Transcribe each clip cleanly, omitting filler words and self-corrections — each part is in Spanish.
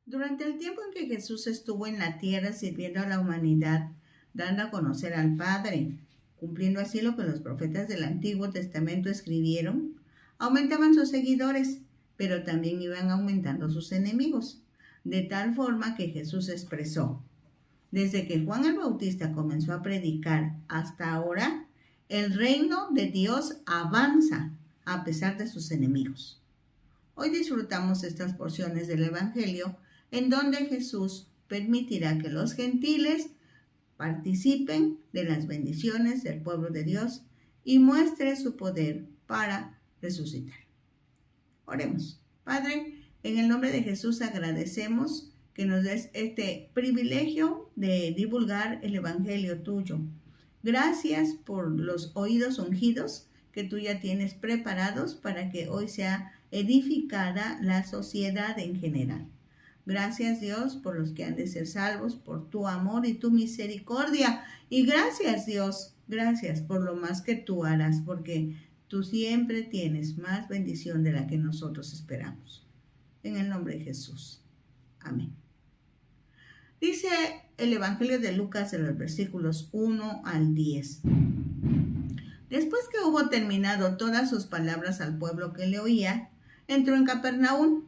Durante el tiempo en que Jesús estuvo en la tierra sirviendo a la humanidad, dando a conocer al Padre, cumpliendo así lo que los profetas del Antiguo Testamento escribieron, aumentaban sus seguidores, pero también iban aumentando sus enemigos, de tal forma que Jesús expresó: desde que Juan el Bautista comenzó a predicar hasta ahora, el reino de Dios avanza a pesar de sus enemigos. Hoy disfrutamos estas porciones del Evangelio en donde Jesús permitirá que los gentiles participen de las bendiciones del pueblo de Dios y muestre su poder para resucitar. Oremos. Padre, en el nombre de Jesús agradecemos que nos des este privilegio de divulgar el Evangelio tuyo. Gracias por los oídos ungidos que tú ya tienes preparados para que hoy sea edificada la sociedad en general. Gracias, Dios, por los que han de ser salvos, por tu amor y tu misericordia. Y gracias, Dios, gracias por lo más que tú harás, porque tú siempre tienes más bendición de la que nosotros esperamos. En el nombre de Jesús. Amén. Dice el Evangelio de Lucas en los versículos 1 al 10. Después que hubo terminado todas sus palabras al pueblo que le oía, entró en Capernaum.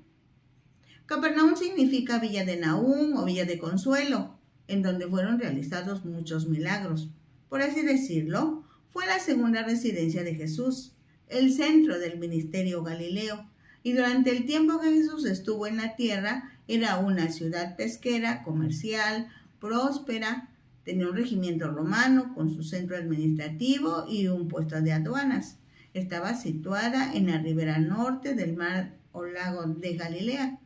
Capernaum significa Villa de Nahum o Villa de Consuelo, en donde fueron realizados muchos milagros. Por así decirlo, fue la segunda residencia de Jesús, el centro del ministerio galileo, y durante el tiempo que Jesús estuvo en la tierra, era una ciudad pesquera, comercial, próspera, tenía un regimiento romano con su centro administrativo y un puesto de aduanas. Estaba situada en la ribera norte del mar o lago de Galilea.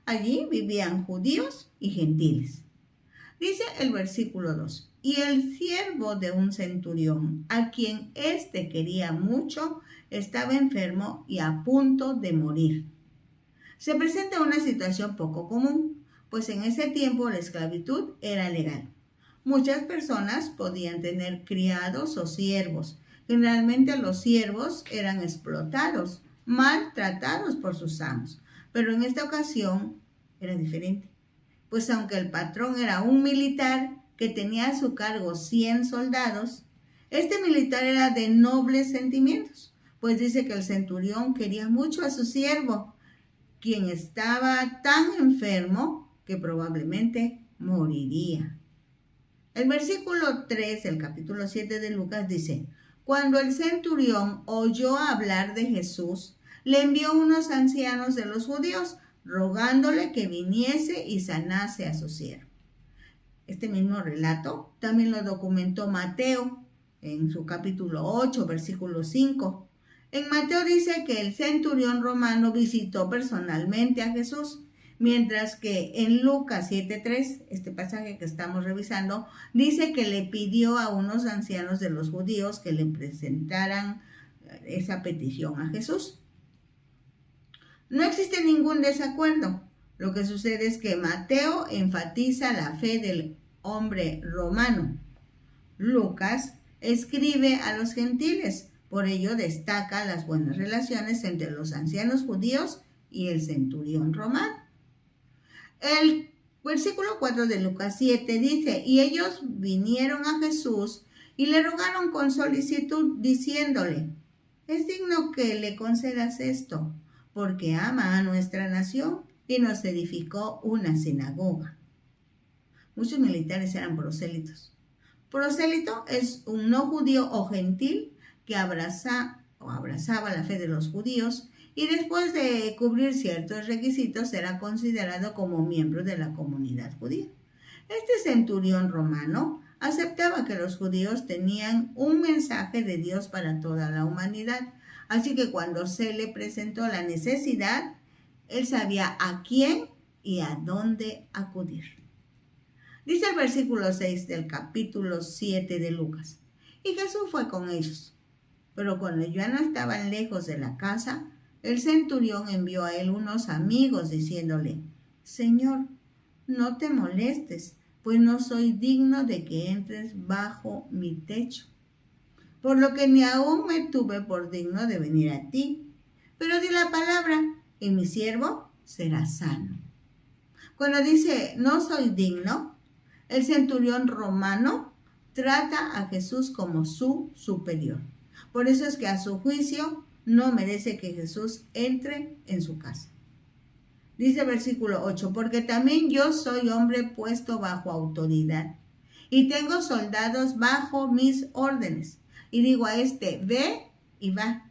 Allí vivían judíos y gentiles. Dice el versículo 2: y el siervo de un centurión, a quien éste quería mucho, estaba enfermo y a punto de morir. Se presenta una situación poco común, pues en ese tiempo la esclavitud era legal. Muchas personas podían tener criados o siervos. Generalmente los siervos eran explotados, maltratados por sus amos. Pero en esta ocasión era diferente, pues aunque el patrón era un militar que tenía a su cargo 100 soldados, este militar era de nobles sentimientos, pues dice que el centurión quería mucho a su siervo, quien estaba tan enfermo que probablemente moriría. El versículo 3 del capítulo 7 de Lucas dice: cuando el centurión oyó hablar de Jesús, le envió unos ancianos de los judíos, rogándole que viniese y sanase a su siervo. Este mismo relato también lo documentó Mateo en su capítulo 8, versículo 5. En Mateo dice que el centurión romano visitó personalmente a Jesús, mientras que en Lucas 7:3, este pasaje que estamos revisando, dice que le pidió a unos ancianos de los judíos que le presentaran esa petición a Jesús. No existe ningún desacuerdo. Lo que sucede es que Mateo enfatiza la fe del hombre romano. Lucas escribe a los gentiles, por ello destaca las buenas relaciones entre los ancianos judíos y el centurión romano. El versículo 4 de Lucas 7 dice: y ellos vinieron a Jesús y le rogaron con solicitud, diciéndole: es digno que le concedas esto, porque ama a nuestra nación y nos edificó una sinagoga. Muchos militares eran prosélitos. Prosélito es un no judío o gentil que abrazaba la fe de los judíos y después de cubrir ciertos requisitos era considerado como miembro de la comunidad judía. Este centurión romano aceptaba que los judíos tenían un mensaje de Dios para toda la humanidad, así que cuando se le presentó la necesidad, él sabía a quién y a dónde acudir. Dice el versículo 6 del capítulo 7 de Lucas: y Jesús fue con ellos, pero cuando ya no estaban lejos de la casa, el centurión envió a él unos amigos diciéndole: Señor, no te molestes, pues no soy digno de que entres bajo mi techo, por lo que ni aún me tuve por digno de venir a ti, pero di la palabra y mi siervo será sano. Cuando dice no soy digno, el centurión romano trata a Jesús como su superior. Por eso es que a su juicio no merece que Jesús entre en su casa. Dice el versículo 8, porque también yo soy hombre puesto bajo autoridad y tengo soldados bajo mis órdenes. Y digo a este, ve y va.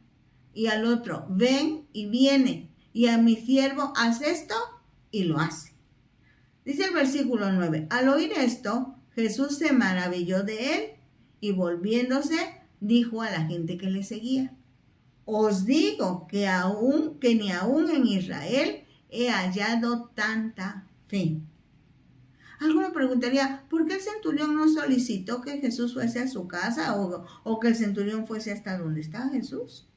Y al otro, ven y viene. Y a mi siervo, haz esto y lo hace. Dice el versículo 9, al oír esto, Jesús se maravilló de él y volviéndose, dijo a la gente que le seguía, os digo que ni aún en Israel he hallado tanta fe. Alguno preguntaría, ¿por qué el centurión no solicitó que Jesús fuese a su casa o que el centurión fuese hasta donde está Jesús?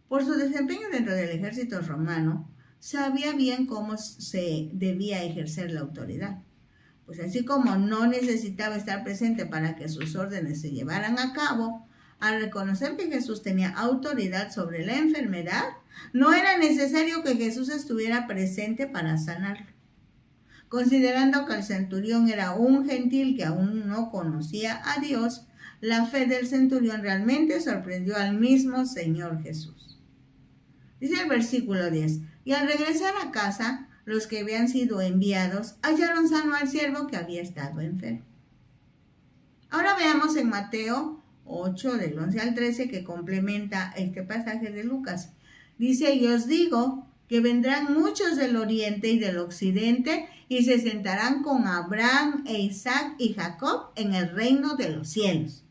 Por su desempeño dentro del ejército romano, sabía bien cómo se debía ejercer la autoridad. Pues así como no necesitaba estar presente para que sus órdenes se llevaran a cabo, al reconocer que Jesús tenía autoridad sobre la enfermedad, no era necesario que Jesús estuviera presente para sanarlo. Considerando que el centurión era un gentil que aún no conocía a Dios, la fe del centurión realmente sorprendió al mismo Señor Jesús. Dice el versículo 10, y al regresar a casa, los que habían sido enviados hallaron sano al siervo que había estado enfermo. Ahora veamos en Mateo 8, del 11 al 13, que complementa este pasaje de Lucas. Dice, y os digo que vendrán muchos del oriente y del occidente y se sentarán con Abraham e Isaac y Jacob en el reino de los cielos.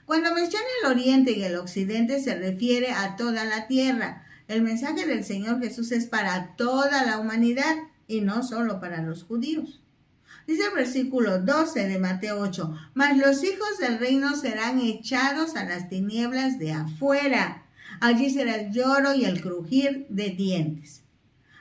Cuando menciona el oriente y el occidente se refiere a toda la tierra. El mensaje del Señor Jesús es para toda la humanidad y no solo para los judíos. Dice el versículo 12 de Mateo 8, mas los hijos del reino serán echados a las tinieblas de afuera. Allí será el lloro y el crujir de dientes.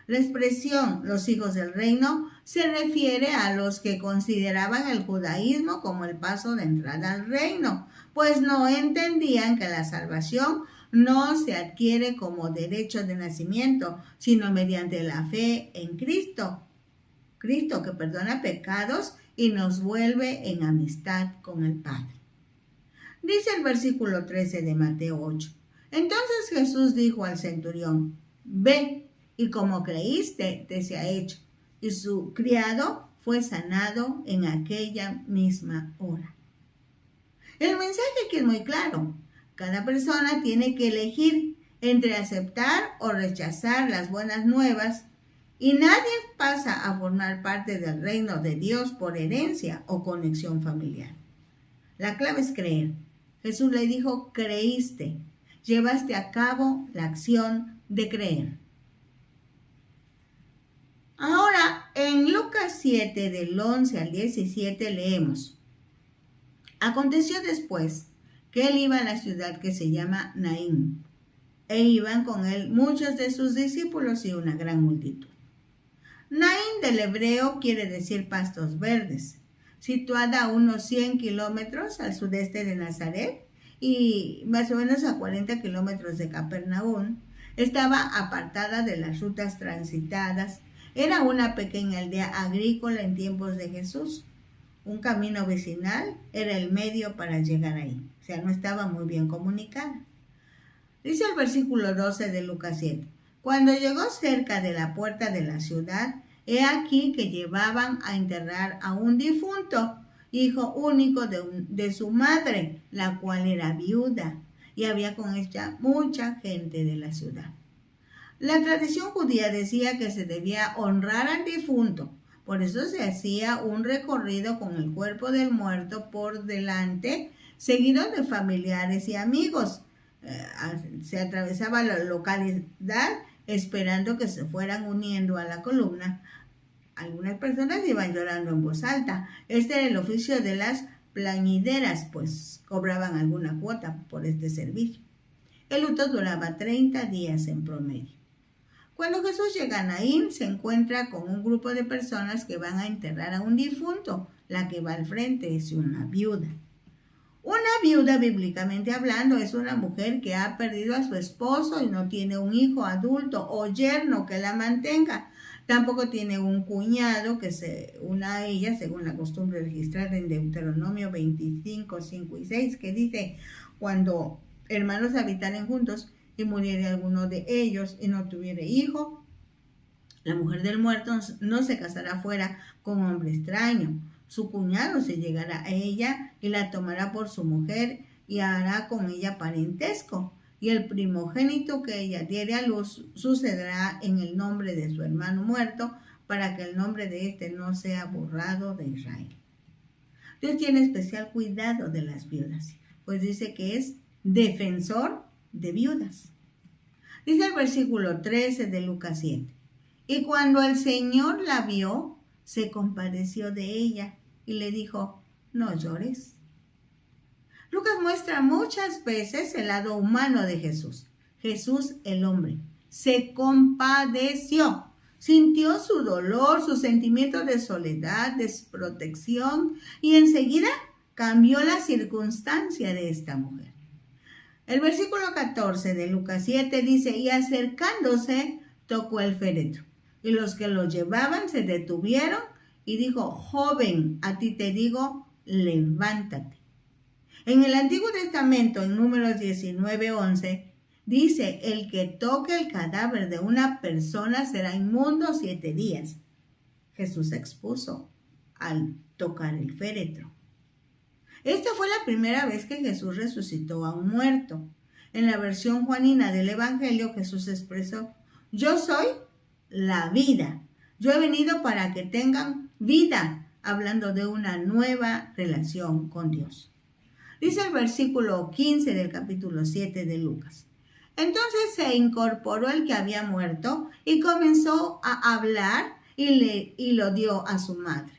La expresión los hijos del reino se refiere a los que consideraban el judaísmo como el paso de entrada al reino, pues no entendían que la salvación no se adquiere como derecho de nacimiento, sino mediante la fe en Cristo. Cristo que perdona pecados y nos vuelve en amistad con el Padre. Dice el versículo 13 de Mateo 8. Entonces Jesús dijo al centurión, ve, y como creíste, te se ha hecho. Y su criado fue sanado en aquella misma hora. El mensaje aquí es muy claro. Cada persona tiene que elegir entre aceptar o rechazar las buenas nuevas y nadie pasa a formar parte del reino de Dios por herencia o conexión familiar. La clave es creer. Jesús le dijo, creíste, llevaste a cabo la acción de creer. Ahora, en Lucas 7, del 11 al 17 leemos, aconteció después que él iba a la ciudad que se llama Naín, e iban con él muchos de sus discípulos y una gran multitud. Naín del hebreo quiere decir pastos verdes, situada a unos 100 kilómetros al sudeste de Nazaret y más o menos a 40 kilómetros de Capernaum. Estaba apartada de las rutas transitadas. Era una pequeña aldea agrícola en tiempos de Jesús. Un camino vecinal era el medio para llegar ahí. O sea, no estaba muy bien comunicada. Dice el versículo 12 de Lucas 7. Cuando llegó cerca de la puerta de la ciudad, he aquí que llevaban a enterrar a un difunto, hijo único de su madre, la cual era viuda, y había con ella mucha gente de la ciudad. La tradición judía decía que se debía honrar al difunto, por eso se hacía un recorrido con el cuerpo del muerto por delante, seguido de familiares y amigos. Se atravesaba la localidad esperando que se fueran uniendo a la columna. Algunas personas iban llorando en voz alta. Este era el oficio de las plañideras, pues cobraban alguna cuota por este servicio. El luto duraba 30 días en promedio. Cuando Jesús llega a Naín, se encuentra con un grupo de personas que van a enterrar a un difunto. La que va al frente es una viuda. Una viuda, bíblicamente hablando, es una mujer que ha perdido a su esposo y no tiene un hijo adulto o yerno que la mantenga. Tampoco tiene un cuñado que se una a ella, según la costumbre registrada en Deuteronomio 25, 5 y 6, que dice, cuando hermanos habitaren juntos y muriere alguno de ellos y no tuviere hijo, la mujer del muerto no se casará fuera con hombre extraño. Su cuñado se llegará a ella y la tomará por su mujer y hará con ella parentesco. Y el primogénito que ella diere a luz sucederá en el nombre de su hermano muerto, para que el nombre de éste no sea borrado de Israel. Dios tiene especial cuidado de las viudas, pues dice que es defensor de viudas. Dice el versículo 13 de Lucas 7. Y cuando el Señor la vio, se compadeció de ella y le dijo, no llores. Lucas muestra muchas veces el lado humano de Jesús. Jesús, el hombre, se compadeció, sintió su dolor, su sentimiento de soledad, desprotección, y enseguida cambió la circunstancia de esta mujer. El versículo 14 de Lucas 7 dice, y acercándose, tocó el féretro. Y los que lo llevaban se detuvieron y dijo, joven, a ti te digo, levántate. En el Antiguo Testamento, en Números 19:11, dice, el que toque el cadáver de una persona será inmundo 7 días. Jesús se expuso al tocar el féretro. Esta fue la primera vez que Jesús resucitó a un muerto. En la versión juanina del Evangelio, Jesús expresó, yo soy la vida. Yo he venido para que tengan vida, hablando de una nueva relación con Dios. Dice el versículo 15 del capítulo 7 de Lucas. Entonces se incorporó el que había muerto y comenzó a hablar y lo dio a su madre.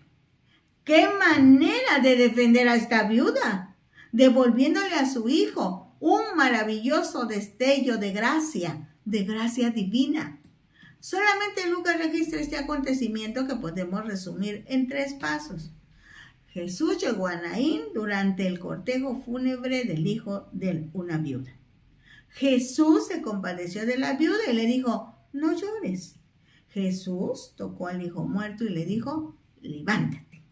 ¡Qué manera de defender a esta viuda! Devolviéndole a su hijo un maravilloso destello de gracia divina. Solamente Lucas registra este acontecimiento que podemos resumir en 3 pasos. Jesús llegó a Naín durante el cortejo fúnebre del hijo de una viuda. Jesús se compadeció de la viuda y le dijo, no llores. Jesús tocó al hijo muerto y le dijo, levántate.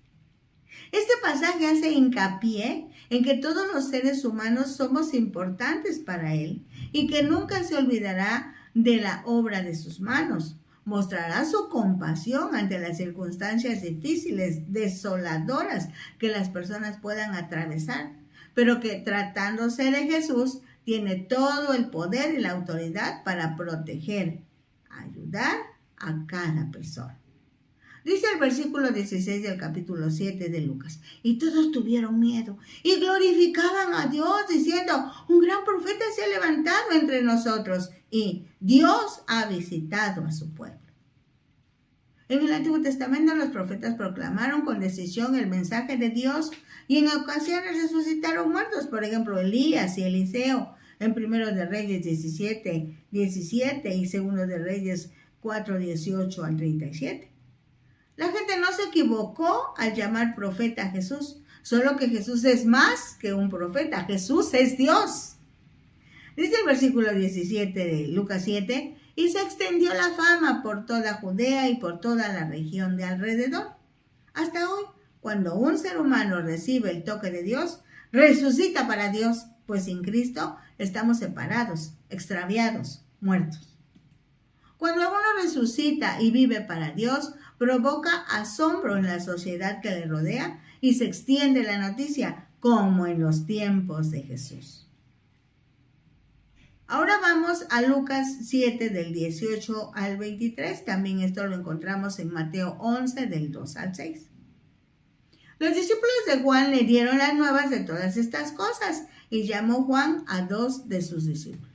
Este pasaje hace hincapié en que todos los seres humanos somos importantes para Él y que nunca se olvidará de la obra de sus manos. Mostrará su compasión ante las circunstancias difíciles, desoladoras que las personas puedan atravesar, pero que tratándose de Jesús, tiene todo el poder y la autoridad para proteger, ayudar a cada persona. Dice el versículo 16 del capítulo 7 de Lucas, y todos tuvieron miedo y glorificaban a Dios diciendo, un gran profeta se ha levantado entre nosotros y Dios ha visitado a su pueblo. En el Antiguo Testamento los profetas proclamaron con decisión el mensaje de Dios y en ocasiones resucitaron muertos, por ejemplo Elías y Eliseo en 1 de Reyes 17 y 2 de Reyes 4, 18 al 37. La gente no se equivocó al llamar profeta a Jesús, solo que Jesús es más que un profeta, Jesús es Dios. Dice el versículo 17 de Lucas 7, y se extendió la fama por toda Judea y por toda la región de alrededor. Hasta hoy, cuando un ser humano recibe el toque de Dios, resucita para Dios, pues sin Cristo estamos separados, extraviados, muertos. Cuando uno resucita y vive para Dios, provoca asombro en la sociedad que le rodea y se extiende la noticia como en los tiempos de Jesús. Ahora vamos a Lucas 7 del 18 al 23. También esto lo encontramos en Mateo 11 del 2 al 6. Los discípulos de Juan le dieron las nuevas de todas estas cosas y llamó Juan a 2 de sus discípulos.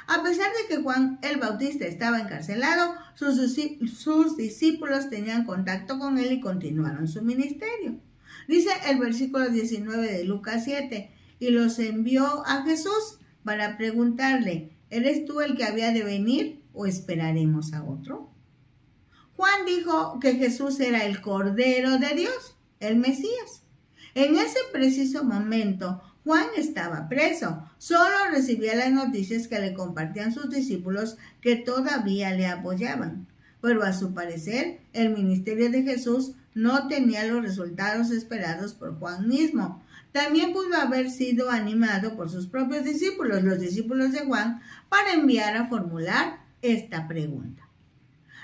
A pesar de que Juan el Bautista estaba encarcelado, sus discípulos tenían contacto con él y continuaron su ministerio. Dice el versículo 19 de Lucas 7, y los envió a Jesús para preguntarle, ¿eres tú el que había de venir o esperaremos a otro? Juan dijo que Jesús era el Cordero de Dios, el Mesías. En ese preciso momento, Juan estaba preso, solo recibía las noticias que le compartían sus discípulos que todavía le apoyaban. pero a su parecer el ministerio de Jesús no tenía los resultados esperados por Juan mismo. También pudo haber sido animado por sus propios discípulos, los discípulos de Juan, para enviar a formular esta pregunta.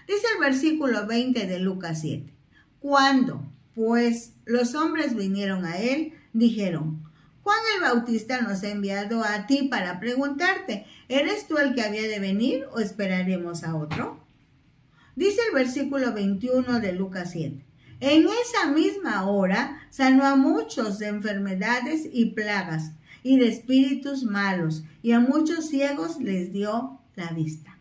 Dice el versículo 20 de Lucas 7. Cuando, pues, los hombres vinieron a él, dijeron: Juan el Bautista nos ha enviado a ti para preguntarte, ¿eres tú el que había de venir o esperaremos a otro? Dice el versículo 21 de Lucas 7. En esa misma hora sanó a muchos de enfermedades y plagas y de espíritus malos, y a muchos ciegos les dio la vista.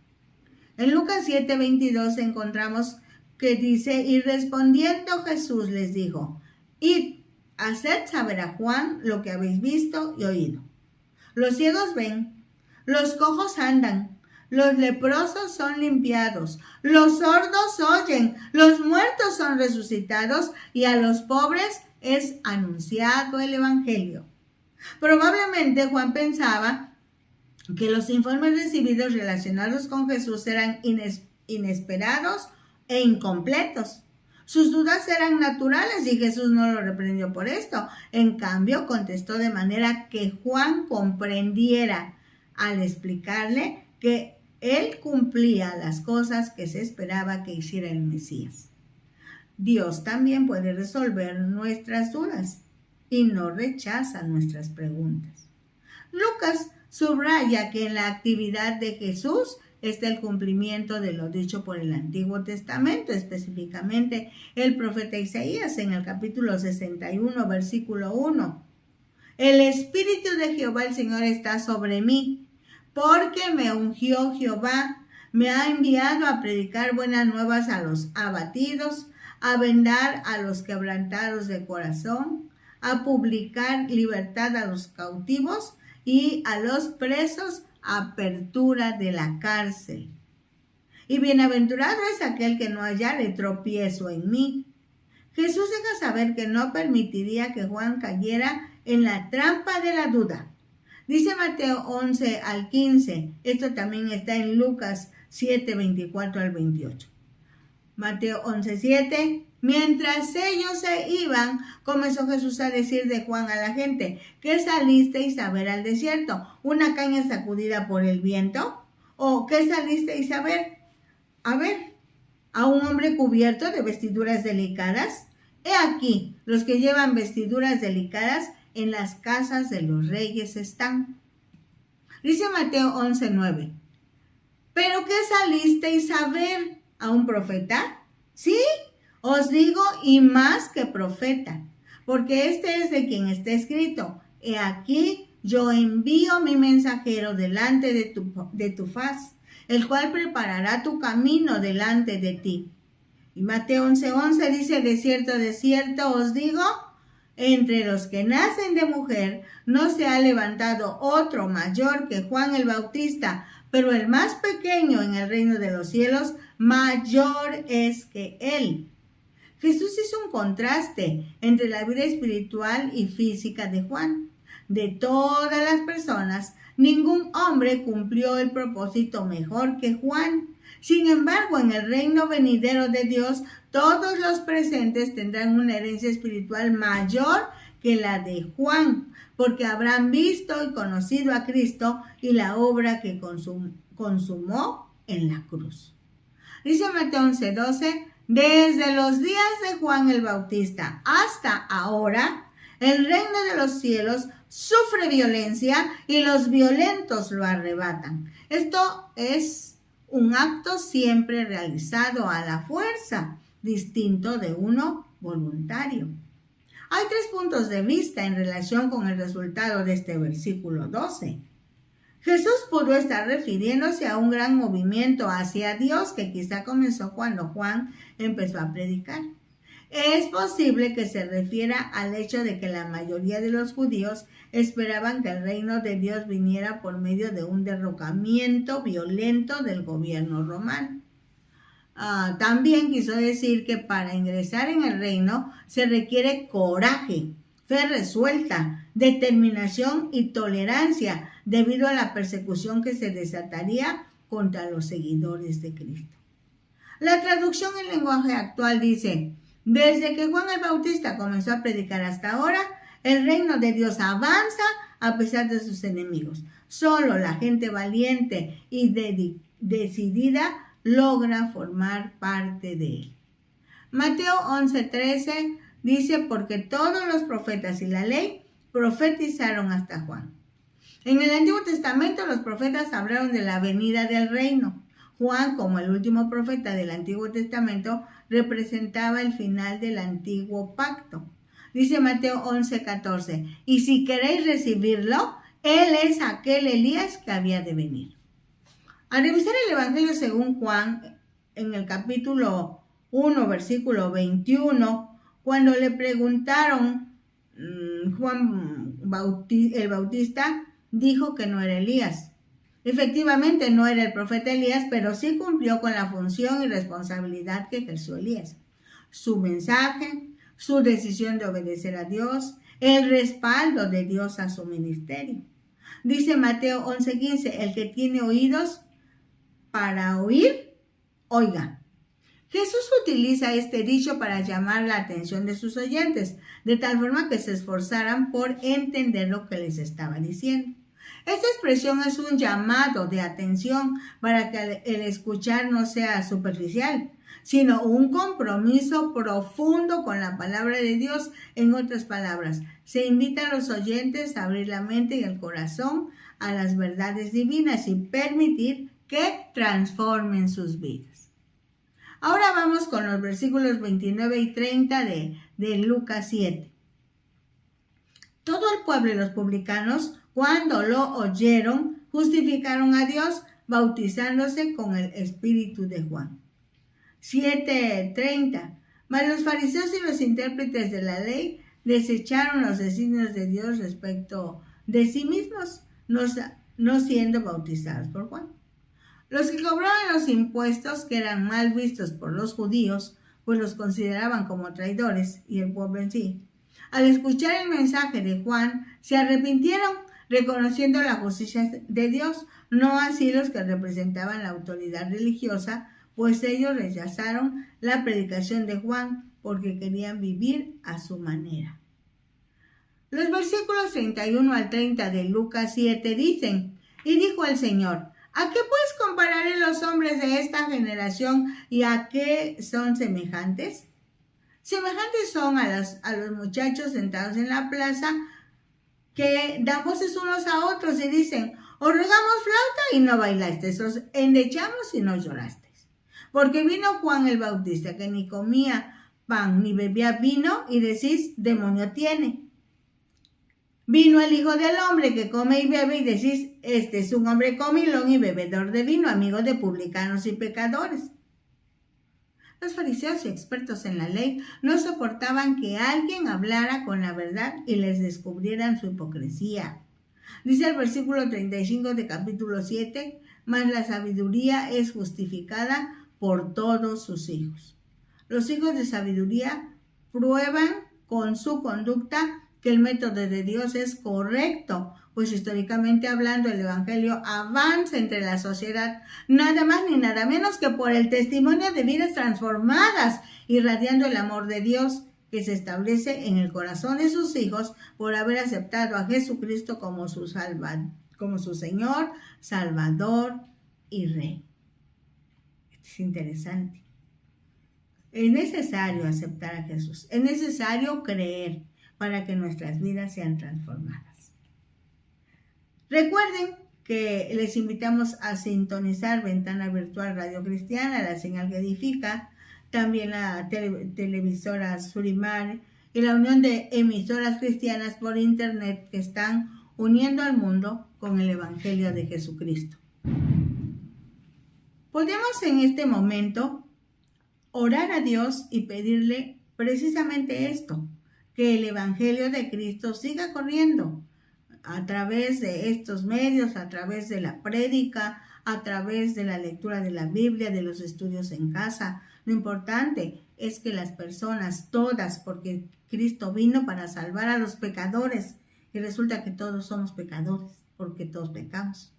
En Lucas 7:22 encontramos que dice: y respondiendo Jesús les dijo: id, haced saber a Juan lo que habéis visto y oído. Los ciegos ven, los cojos andan, los leprosos son limpiados, los sordos oyen, los muertos son resucitados y a los pobres es anunciado el evangelio. Probablemente Juan pensaba que los informes recibidos relacionados con Jesús eran inesperados e incompletos. Sus dudas eran naturales y Jesús no lo reprendió por esto. En cambio, contestó de manera que Juan comprendiera al explicarle que él cumplía las cosas que se esperaba que hiciera el Mesías. Dios también puede resolver nuestras dudas y no rechaza nuestras preguntas. Lucas subraya que en la actividad de Jesús está el cumplimiento de lo dicho por el Antiguo Testamento, específicamente el profeta Isaías en el capítulo 61, versículo 1. El Espíritu de Jehová el Señor está sobre mí, porque me ungió Jehová, me ha enviado a predicar buenas nuevas a los abatidos, a vendar a los quebrantados de corazón, a publicar libertad a los cautivos y a los presos apertura de la cárcel. Y bienaventurado es aquel que no hallare tropiezo en mí. Jesús deja saber que no permitiría que Juan cayera en la trampa de la duda. Dice Mateo 11 al 15, esto también está en Lucas 7, 24 al 28. Mateo 11, 7. Mientras ellos se iban, comenzó Jesús a decir de Juan a la gente: ¿qué salisteis a ver al desierto? ¿Una caña sacudida por el viento? ¿O qué salisteis a ver? A ver, ¿a un hombre cubierto de vestiduras delicadas? He aquí, los que llevan vestiduras delicadas en las casas de los reyes están. Dice Mateo 11, 9. ¿Pero qué salisteis a ver? ¿A un profeta? Sí, os digo, y más que profeta, porque este es de quien está escrito: he aquí yo envío mi mensajero delante de tu faz, el cual preparará tu camino delante de ti. Y Mateo 11:11 dice: de cierto os digo, entre los que nacen de mujer no se ha levantado otro mayor que Juan el Bautista, pero el más pequeño en el reino de los cielos mayor es que él. Jesús hizo un contraste entre la vida espiritual y física de Juan. De todas las personas, ningún hombre cumplió el propósito mejor que Juan. Sin embargo, en el reino venidero de Dios, todos los presentes tendrán una herencia espiritual mayor que la de Juan, porque habrán visto y conocido a Cristo y la obra que consumó en la cruz. Dice Mateo 11:12, desde los días de Juan el Bautista hasta ahora, el reino de los cielos sufre violencia y los violentos lo arrebatan. Esto es un acto siempre realizado a la fuerza, distinto de uno voluntario. Hay 3 puntos de vista en relación con el resultado de este versículo 12. Jesús pudo estar refiriéndose a un gran movimiento hacia Dios que quizá comenzó cuando Juan empezó a predicar. Es posible que se refiera al hecho de que la mayoría de los judíos esperaban que el reino de Dios viniera por medio de un derrocamiento violento del gobierno romano. También quiso decir que para ingresar en el reino se requiere coraje, fe resuelta, determinación y tolerancia debido a la persecución que se desataría contra los seguidores de Cristo. La traducción en lenguaje actual dice: desde que Juan el Bautista comenzó a predicar hasta ahora, el reino de Dios avanza a pesar de sus enemigos. Solo la gente valiente y decidida logra formar parte de él. Mateo 11:13 dice: porque todos los profetas y la ley profetizaron hasta Juan. En el Antiguo Testamento los profetas hablaron de la venida del reino. Juan, como el último profeta del Antiguo Testamento, representaba el final del Antiguo Pacto. Dice Mateo 11:14: y si queréis recibirlo, él es aquel Elías que había de venir. Al revisar el Evangelio según Juan, en el capítulo 1, versículo 21, cuando le preguntaron, Juan el Bautista dijo que no era Elías. Efectivamente no era el profeta Elías, pero sí cumplió con la función y responsabilidad que ejerció Elías. Su mensaje, su decisión de obedecer a Dios, el respaldo de Dios a su ministerio. Dice Mateo 11:15: el que tiene oídos para oír, oiga. Jesús utiliza este dicho para llamar la atención de sus oyentes, de tal forma que se esforzaran por entender lo que les estaba diciendo. Esta expresión es un llamado de atención para que el escuchar no sea superficial, sino un compromiso profundo con la palabra de Dios. En otras palabras, se invita a los oyentes a abrir la mente y el corazón a las verdades divinas y permitir que transformen sus vidas. Ahora vamos con los versículos 29 y 30 de Lucas 7. Todo el pueblo y los publicanos, cuando lo oyeron, justificaron a Dios, bautizándose con el espíritu de Juan. 7:30. Mas los fariseos y los intérpretes de la ley desecharon los designios de Dios respecto de sí mismos, no siendo bautizados por Juan. Los que cobraban los impuestos, que eran mal vistos por los judíos, pues los consideraban como traidores, y el pueblo en sí, al escuchar el mensaje de Juan, se arrepintieron, reconociendo la justicia de Dios, no así los que representaban la autoridad religiosa, pues ellos rechazaron la predicación de Juan porque querían vivir a su manera. Los versículos 31 al 30 de Lucas 7 dicen: y dijo el Señor: ¿a qué pues compararé los hombres de esta generación y a qué son semejantes? Semejantes son a los muchachos sentados en la plaza que dan voces unos a otros y dicen: os rogamos flauta y no bailasteis, os endechamos y no llorasteis. Porque vino Juan el Bautista, que ni comía pan ni bebía vino, y decís: demonio tiene. Vino el Hijo del Hombre, que come y bebe, y decís: este es un hombre comilón y bebedor de vino, amigo de publicanos y pecadores. Los fariseos y expertos en la ley no soportaban que alguien hablara con la verdad y les descubrieran su hipocresía. Dice el versículo 35 de capítulo 7: mas la sabiduría es justificada por todos sus hijos. Los hijos de sabiduría prueban con su conducta que el método de Dios es correcto, pues históricamente hablando el Evangelio avanza entre la sociedad nada más ni nada menos que por el testimonio de vidas transformadas, irradiando el amor de Dios que se establece en el corazón de sus hijos por haber aceptado a Jesucristo como su Señor, Salvador y Rey. Esto es interesante. Es necesario aceptar a Jesús, es necesario creer para que nuestras vidas sean transformadas. Recuerden que les invitamos a sintonizar Ventana Virtual Radio Cristiana, la señal que edifica, también la televisora Surimar y la unión de emisoras cristianas por internet que están uniendo al mundo con el Evangelio de Jesucristo. Podemos en este momento orar a Dios y pedirle precisamente esto: que el Evangelio de Cristo siga corriendo a través de estos medios, a través de la prédica, a través de la lectura de la Biblia, de los estudios en casa. Lo importante es que las personas, todas, porque Cristo vino para salvar a los pecadores, y resulta que todos somos pecadores, porque todos pecamos.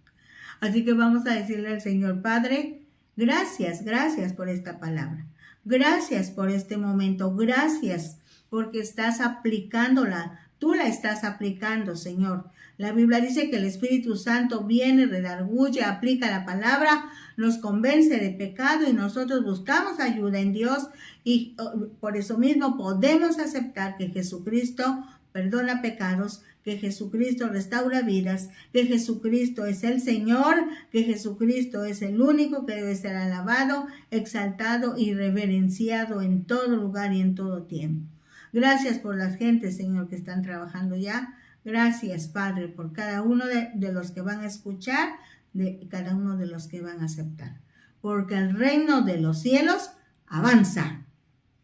Así que vamos a decirle al Señor: Padre, Gracias por esta palabra. Gracias por este momento. Gracias porque estás aplicándola. Tú la estás aplicando, Señor. La Biblia dice que el Espíritu Santo viene, redarguye, aplica la palabra, nos convence de pecado y nosotros buscamos ayuda en Dios y por eso mismo podemos aceptar que Jesucristo perdona pecados, que Jesucristo restaura vidas, que Jesucristo es el Señor, que Jesucristo es el único que debe ser alabado, exaltado y reverenciado en todo lugar y en todo tiempo. Gracias por las gentes, Señor, que están trabajando ya. Gracias, Padre, por cada uno de los que van a escuchar, de cada uno de los que van a aceptar. Porque el reino de los cielos avanza.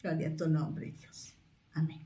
Gloria a tu nombre, Dios. Amén.